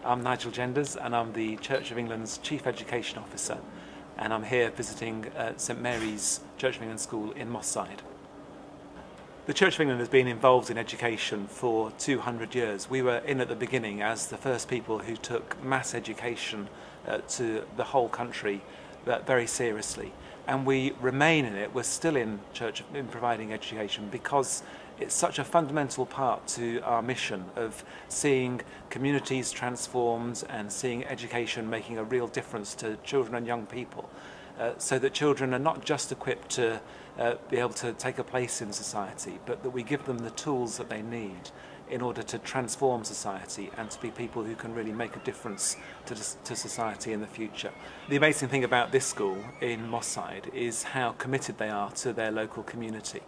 I'm Nigel Genders and I'm the Church of England's Chief Education Officer, and I'm here visiting St Mary's Church of England School in Moss Side. The Church of England has been involved in education for 200 years. We were in at the beginning as the first people who took mass education to the whole country very seriously, and we remain in it. We're still in providing education because it's such a fundamental part to our mission of seeing communities transformed and seeing education making a real difference to children and young people, so that children are not just equipped to be able to take a place in society, but that we give them the tools that they need in order to transform society and to be people who can really make a difference to society in the future. The amazing thing about this school in Moss Side is how committed they are to their local community.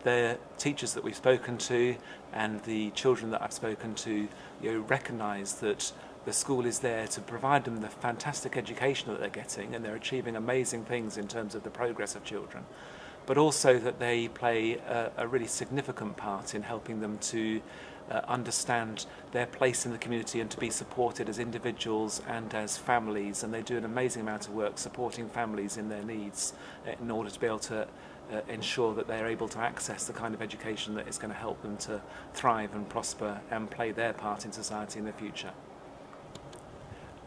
The teachers that we've spoken to and the children that I've spoken to recognise that the school is there to provide them the fantastic education that they're getting, and they're achieving amazing things in terms of the progress of children, but also that they play a really significant part in helping them to understand their place in the community and to be supported as individuals and as families, and they do an amazing amount of work supporting families in their needs in order to be able to ensure that they're able to access the kind of education that is going to help them to thrive and prosper and play their part in society in the future.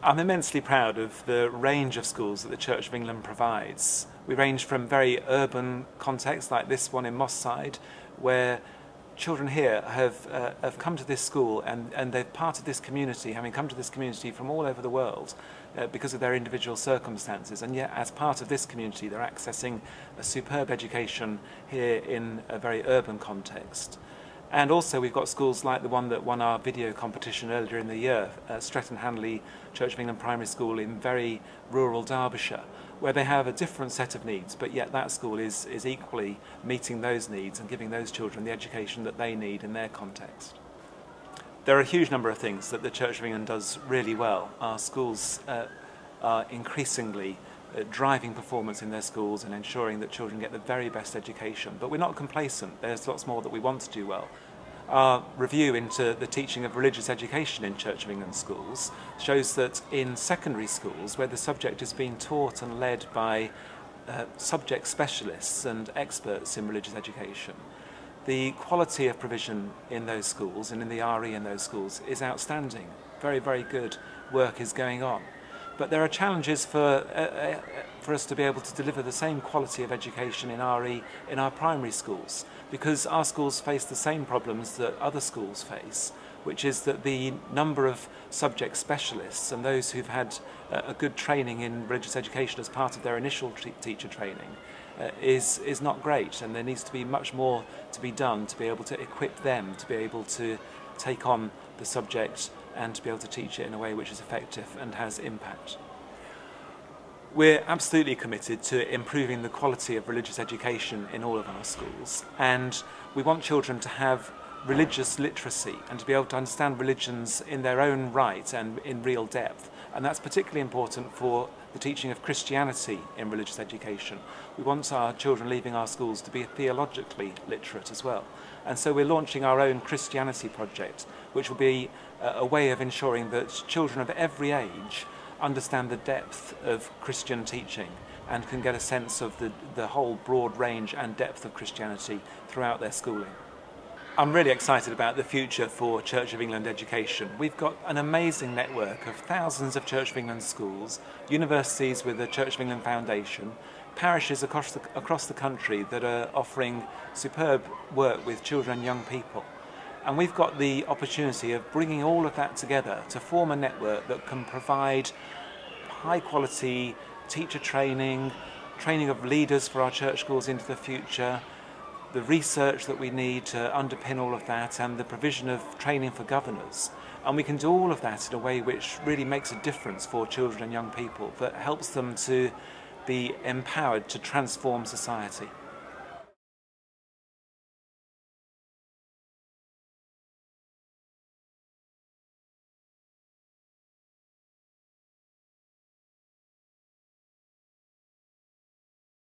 I'm immensely proud of the range of schools that the Church of England provides. We range from very urban contexts like this one in Moss Side, where children here have come to this school and they're part of this community, having come to this community from all over the world because of their individual circumstances, and yet as part of this community they're accessing a superb education here in a very urban context. And also we've got schools like the one that won our video competition earlier in the year, Stretton Hanley Church of England Primary School in very rural Derbyshire, where they have a different set of needs, but yet that school is equally meeting those needs and giving those children the education that they need in their context. There are a huge number of things that the Church of England does really well. Our schools are increasingly driving performance in their schools and ensuring that children get the very best education, but we're not complacent. There's lots more that we want to do well. Our review into the teaching of religious education in Church of England schools shows that in secondary schools, where the subject is being taught and led by subject specialists and experts in religious education, the quality of provision in those schools and in the RE in those schools is outstanding. Very, very good work is going on. But there are challenges for us to be able to deliver the same quality of education in RE in our primary schools, because our schools face the same problems that other schools face, which is that the number of subject specialists and those who've had a good training in religious education as part of their initial teacher training is not great, and there needs to be much more to be done to be able to equip them to be able to take on the subject and to be able to teach it in a way which is effective and has impact. We're absolutely committed to improving the quality of religious education in all of our schools, and we want children to have religious literacy and to be able to understand religions in their own right and in real depth, and that's particularly important for the teaching of Christianity in religious education. We want our children leaving our schools to be theologically literate as well, and so we're launching our own Christianity project, which will be a way of ensuring that children of every age understand the depth of Christian teaching and can get a sense of the whole broad range and depth of Christianity throughout their schooling. I'm really excited about the future for Church of England education. We've got an amazing network of thousands of Church of England schools, universities with the Church of England Foundation, parishes across the country that are offering superb work with children and young people. And we've got the opportunity of bringing all of that together to form a network that can provide high quality teacher training, training of leaders for our church schools into the future, the research that we need to underpin all of that, and the provision of training for governors. And we can do all of that in a way which really makes a difference for children and young people, that helps them to be empowered to transform society.